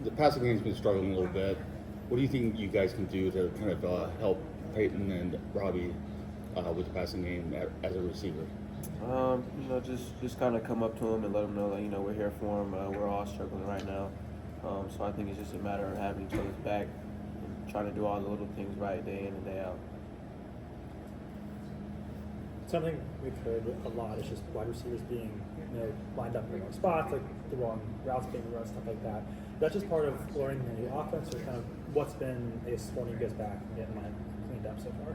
the passing game's been struggling a little bit. What do you think you guys can do to kind of help Peyton and Robbie with the passing game as a receiver? Just kind of come up to them and let them know that we're here for them. We're all struggling right now, so I think it's just a matter of having each other's back and trying to do all the little things right day in and day out. Something we've heard a lot is just wide receivers being, lined up in the wrong spots, like the wrong routes being run, stuff like that. That's just part of learning the new offense, or kind of what's been, holding you guys back and getting that cleaned up so far?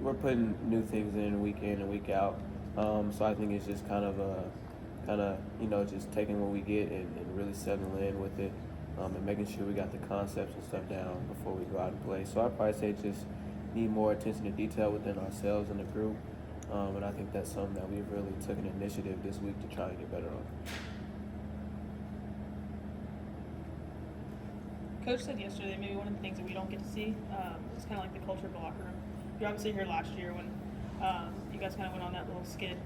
We're putting new things in week and week out, so I think it's just kind of just taking what we get and really settling in with it, and making sure we got the concepts and stuff down before we go out and play. So I'd probably say just need more attention to detail within ourselves and the group, and I think that's something that we've really took an initiative this week to try and get better on. Coach said yesterday maybe one of the things that we don't get to see is kind of like the culture of the locker room. You're obviously here last year when you guys kind of went on that little skid.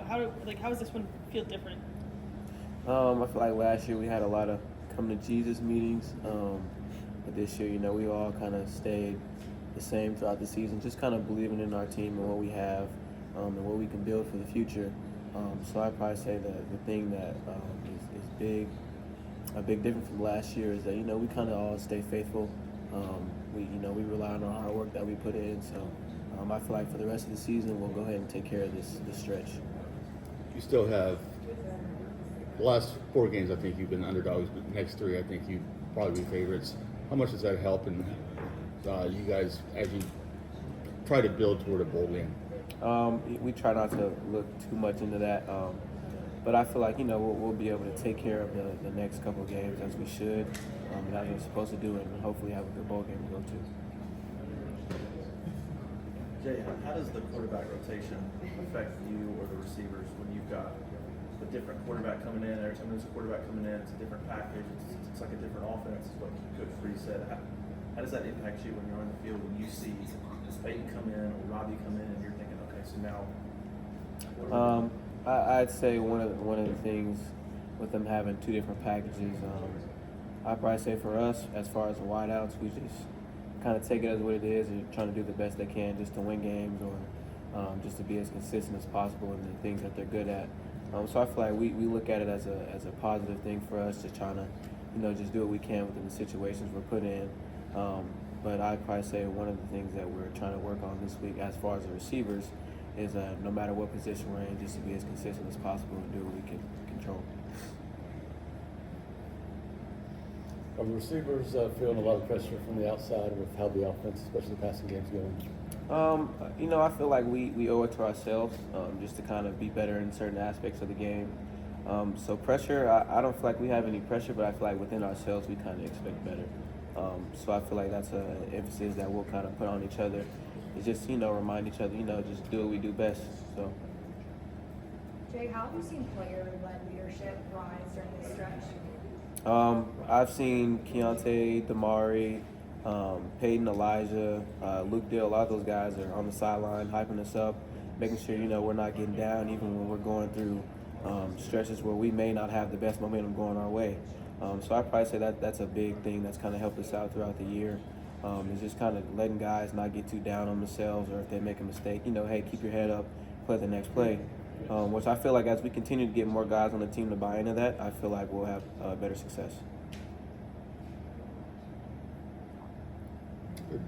How does this one feel different? I feel like last year we had a lot of come to Jesus meetings, but this year, we all kind of stayed the same throughout the season, just kind of believing in our team and what we have and what we can build for the future. So I'd probably say that the thing that is a big difference from last year is that, we kind of all stay faithful. We rely on the hard work that we put in. So I feel like for the rest of the season, we'll go ahead and take care of this stretch. You still have the last 4 games. I think you've been underdogs, but the next 3, I think you probably be favorites. How much does that help in you guys as you try to build toward a bowl game? We try not to look too much into that, but I feel like we'll be able to take care of the next couple of games as we should, and as we're supposed to do, and hopefully have a good bowl game to go to. Jay, how does the quarterback rotation affect you or the receivers when you've got a different quarterback coming in? Every time there's a quarterback coming in, it's a different package. It's like a different offense, is what Coach Free said. How does that impact you when you're on the field and you see Peyton come in or Robbie come in and you're thinking, okay, so now I'd say one of the things with them having 2 different packages, I'd probably say for us, as far as the wideouts, we just kind of take it as what it is and trying to do the best they can just to win games or just to be as consistent as possible in the things that they're good at. So I feel like we look at it as a positive thing for us, just trying to just do what we can within the situations we're put in. But I'd probably say one of the things that we're trying to work on this week as far as the receivers is no matter what position we're in, just to be as consistent as possible and do what we can control. Are the receivers feeling a lot of pressure from the outside with how the offense, especially the passing game's going? I feel like we owe it to ourselves just to kind of be better in certain aspects of the game. So pressure, I don't feel like we have any pressure, but I feel like within ourselves we kind of expect better. So I feel like that's an emphasis that we'll kind of put on each other. It's just, remind each other, just do what we do best. So. Jay, how have you seen player-led leadership rise during this stretch? I've seen Keontae, Damari, Peyton, Elijah, Luke Dill. A lot of those guys are on the sideline hyping us up, making sure, we're not getting down even when we're going through stretches where we may not have the best momentum going our way. So I'd probably say that's a big thing that's kind of helped us out throughout the year. Is just kind of letting guys not get too down on themselves, or if they make a mistake, hey, keep your head up, play the next play. Which I feel like as we continue to get more guys on the team to buy into that, I feel like we'll have better success. Good.